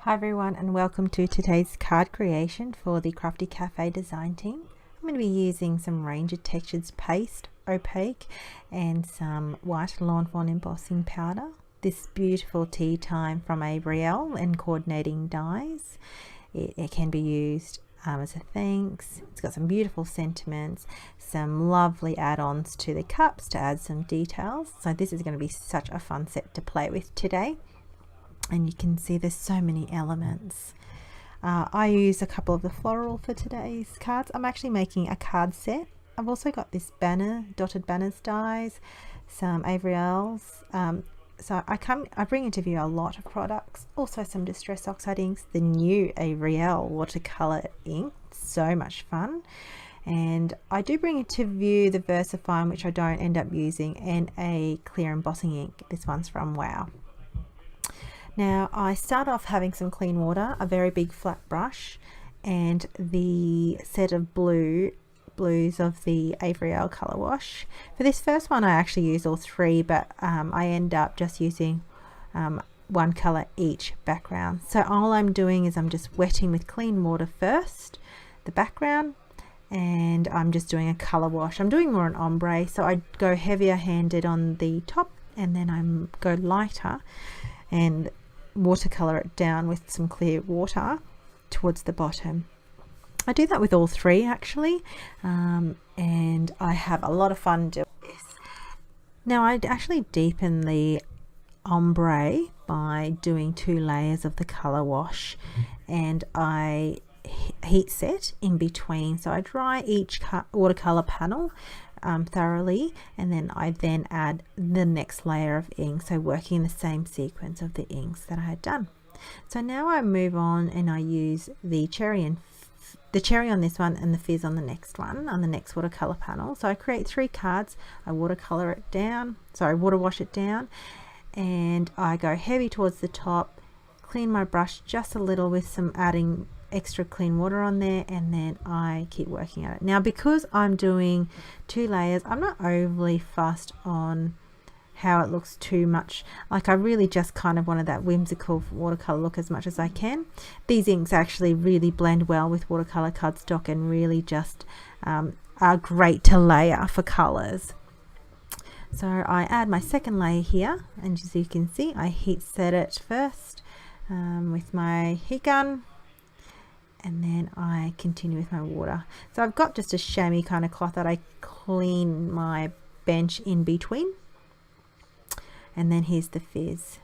Hi everyone, and welcome to today's card creation for the Craftie Cafe design team. I'm going to be using some Ranger Textures paste, opaque, and some white Lawn Fawn embossing powder. This beautiful tea time from Abrielle and coordinating dies. It can be used as a thanks. It's got some beautiful sentiments, some lovely add-ons to the cups to add some details. So this is going to be such a fun set to play with today. And you can see there's so many elements. I use a couple of the floral for today's cards. I'm actually making a card set. I've also got this banner, dotted banners dies, some Abrielle's. So I bring into view a lot of products, also some Distress Oxide inks, the new Abrielle watercolor ink, so much fun. And I do bring into view the VersaFine, which I don't end up using, and a clear embossing ink. This one's from Wow. Now I start off having some clean water, a very big flat brush, and the set of blues of the Abrielle colour wash. For this first one I actually use all three, but I end up just using one colour each background. So all I'm doing is I'm just wetting with clean water first the background, and I'm just doing a colour wash. I'm doing more an ombre, so I go heavier handed on the top and then I go lighter and watercolor it down with some clear water towards the bottom. I do that with all three actually, and I have a lot of fun doing this. Now I actually deepen the ombre by doing 2 layers of the color wash, and I heat set in between, so I dry each watercolor panel thoroughly, and then I add the next layer of ink, so working in the same sequence of the inks that I had done. So now I move on and I use the cherry on this one and the fizz on the next one, on the next watercolor panel. So I create 3 cards, I watercolor it down, water wash it down, and I go heavy towards the top, clean my brush just a little with some adding extra clean water on there, and then I keep working at it. Now because I'm doing 2 layers, I'm not overly fussed on how it looks too much. Like I really just kind of wanted that whimsical watercolor look as much as I can. These inks actually really blend well with watercolor cardstock and really just are great to layer for colors. So I add my second layer here, and as you can see I heat set it first with my heat gun, and then I continue with my water. So I've got just a chamois kind of cloth that I clean my bench in between, and then here's the fizz.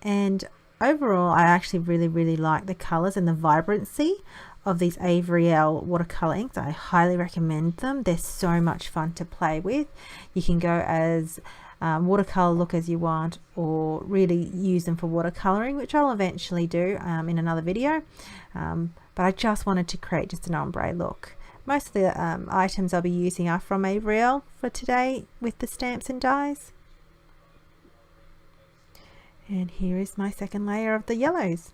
And overall I actually really like the colors and the vibrancy of these Abrielle watercolor inks. I highly recommend them. They're so much fun to play with. You can go as watercolor look as you want, or really use them for watercoloring, which I'll eventually do in another video, but I just wanted to create just an ombre look. Most of the items I'll be using are from Abrielle for today with the stamps and dies. And here is my second layer of the yellows.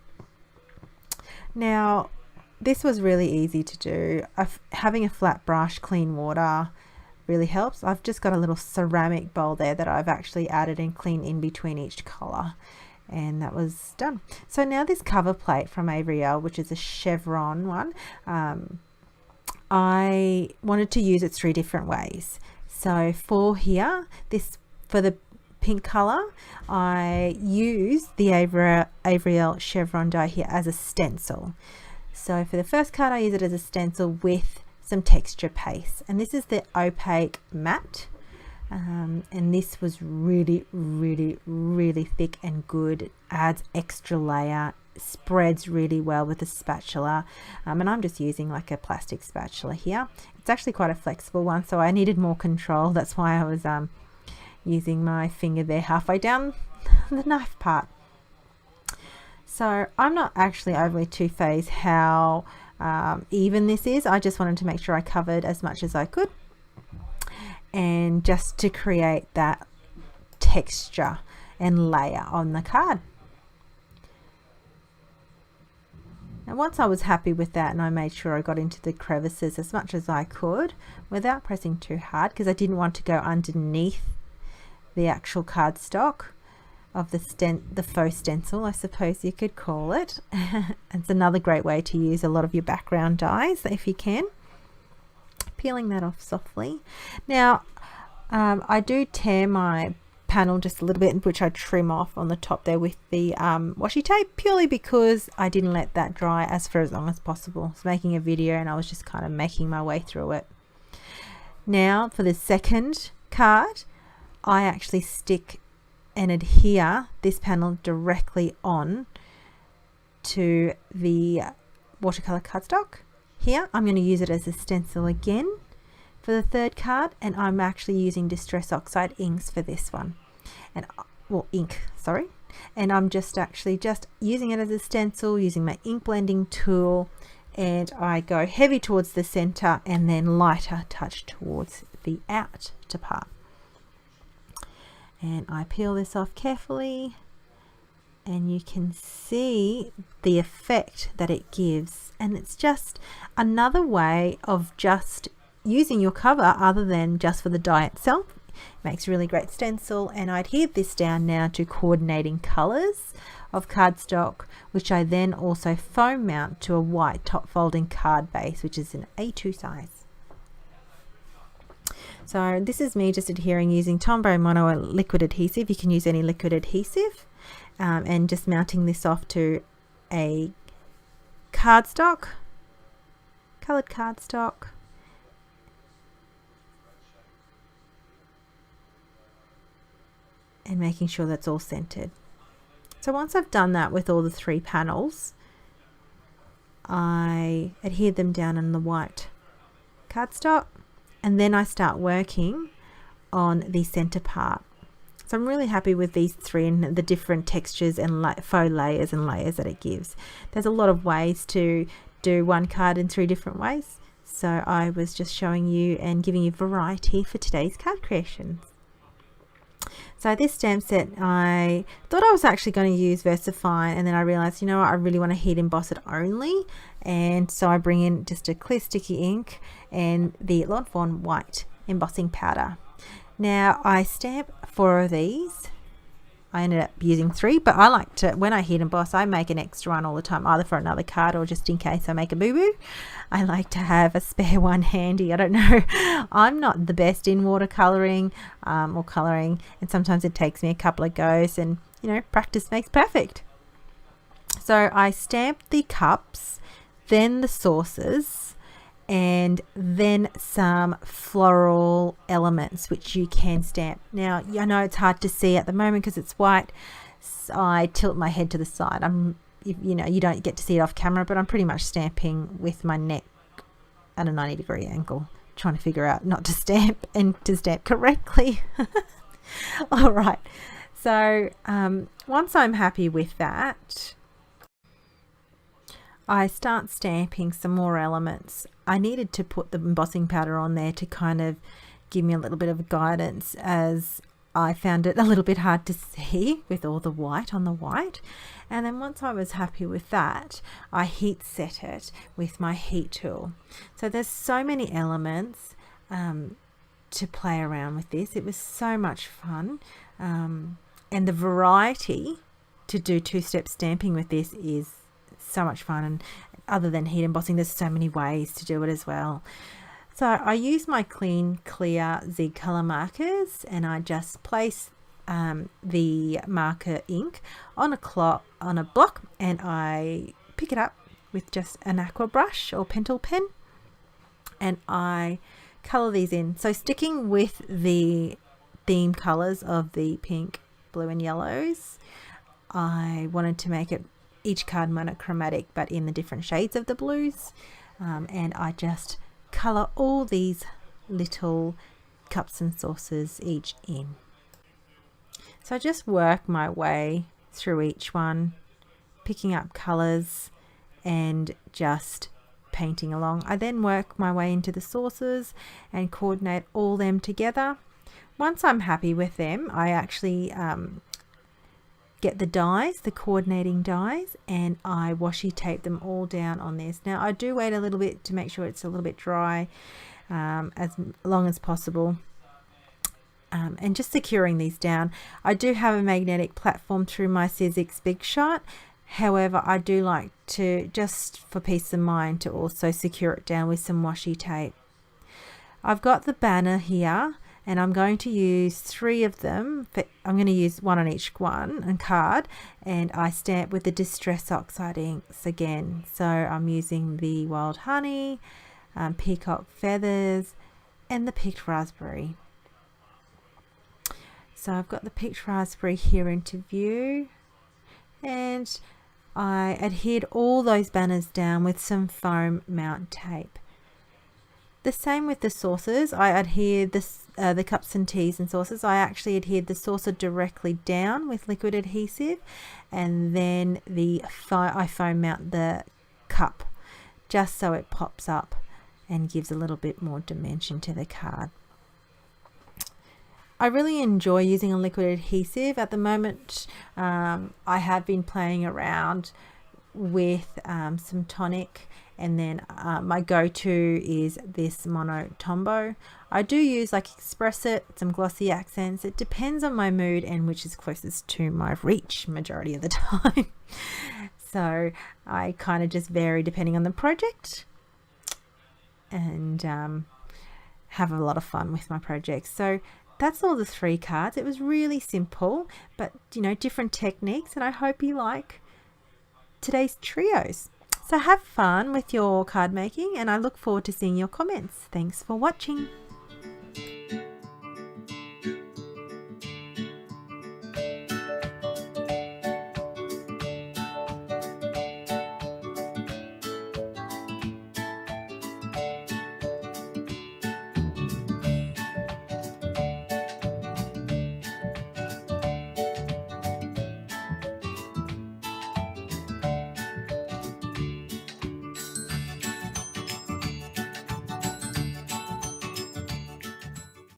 Now this was really easy to do. Having a flat brush, clean water really helps. I've just got a little ceramic bowl there that I've actually added and cleaned in between each color, and that was done. So now this cover plate from Abrielle, which is a chevron one, I wanted to use it 3 different ways. So for the pink color, I use the Abrielle chevron die here as a stencil. So for the first card I use it as a stencil with some texture paste, and this is the opaque matte, and this was really thick and good. It adds extra layer, spreads really well with a spatula, and I'm just using like a plastic spatula here. It's actually quite a flexible one, so I needed more control. That's why I was using my finger there halfway down the knife part. So I'm not actually overly too phased how even this is. I just wanted to make sure I covered as much as I could, and just to create that texture and layer on the card. Now once I was happy with that, and I made sure I got into the crevices as much as I could without pressing too hard, because I didn't want to go underneath the actual cardstock, of the faux stencil, I suppose you could call it. It's another great way to use a lot of your background dies if you can. Peeling that off softly. Now I do tear my panel just a little bit, which I trim off on the top there with the washi tape, purely because I didn't let that dry for as long as possible. I was making a video and I was just kind of making my way through it. Now for the second card, I actually stick and adhere this panel directly on to the watercolor cardstock. Here I'm going to use it as a stencil again for the third card, and I'm actually using Distress Oxide inks for this one, and ink, sorry, and I'm just using it as a stencil using my ink blending tool, and I go heavy towards the center and then lighter touch towards the outer part. And I peel this off carefully, and you can see the effect that it gives, and it's just another way of just using your cover other than just for the die itself. It makes a really great stencil, and I adhered this down now to coordinating colors of cardstock, which I then also foam mount to a white top folding card base, which is an A2 size. So this is me just adhering using Tombow Mono liquid adhesive. You can use any liquid adhesive, and just mounting this off to a cardstock, colored cardstock. And making sure that's all centered. So once I've done that with all the three panels, I adhere them down on the white cardstock, and then I start working on the center part. So I'm really happy with these three and the different textures and faux layers and layers that it gives. There's a lot of ways to do one card in 3 different ways, so I was just showing you and giving you variety for today's card creations. So this stamp set, I thought I was actually going to use VersaFine, and then I realized, you know what, I really want to heat emboss it only, and so I bring in just a clear sticky ink and the Lawn Fawn white embossing powder. Now I stamp 4 of these. I ended up using 3, but I like to, when I heat emboss, I make an extra one all the time, either for another card or just in case I make a boo-boo. I like to have a spare one handy. I don't know, I'm not the best in watercoloring or coloring, and sometimes it takes me a couple of goes, and you know, practice makes perfect. So I stamp the cups, then the saucers, and then some floral elements which you can stamp. Now I know it's hard to see at the moment because it's white, so I tilt my head to the side. You know, you don't get to see it off camera, but I'm pretty much stamping with my neck at a 90-degree angle, trying to figure out not to stamp and to stamp correctly. All right, so once I'm happy with that, I start stamping some more elements. I needed to put the embossing powder on there to kind of give me a little bit of guidance, as I found it a little bit hard to see with all the white on the white. And then once I was happy with that, I heat set it with my heat tool. So there's so many elements to play around with this. It was so much fun, and the variety to do 2-step stamping with this is so much fun. And other than heat embossing, there's so many ways to do it as well. So I use my clean clear Z color markers, and I just place the marker ink on a block, and I pick it up with just an aqua brush or pentel pen, and I color these in. So sticking with the theme colors of the pink, blue and yellows, I wanted to make it each card monochromatic but in the different shades of the blues, and I just color all these little cups and saucers each in. So I just work my way through each one, picking up colors and just painting along. I then work my way into the saucers and coordinate all them together. Once I'm happy with them, I actually get the dies, the coordinating dies, and I washi tape them all down on this. Now I do wait a little bit to make sure it's a little bit dry, as long as possible, and just securing these down. I do have a magnetic platform through my Sizzix Big Shot. However, I do like to, just for peace of mind, to also secure it down with some washi tape. I've got the banner here, and I'm going to use 3 of them. I'm going to use 1 on each one and card, and I stamp with the Distress Oxide inks again. So I'm using the Wild Honey, Peacock Feathers, and the Picked Raspberry. So I've got the Picked Raspberry here into view, and I adhered all those banners down with some foam mount tape. The same with the saucers. I adhered the cups and teas and saucers. I actually adhered the saucer directly down with liquid adhesive, and then I foam mount the cup just so it pops up and gives a little bit more dimension to the card. I really enjoy using a liquid adhesive. At the moment, I have been playing around with some tonic, and then my go-to is this Mono Tombow. I do use like Express It, some glossy accents. It depends on my mood and which is closest to my reach majority of the time. So I kind of just vary depending on the project, and have a lot of fun with my projects. So that's all the 3 cards. It was really simple, but different techniques, and I hope you like today's trios. So have fun with your card making, and I look forward to seeing your comments. Thanks for watching.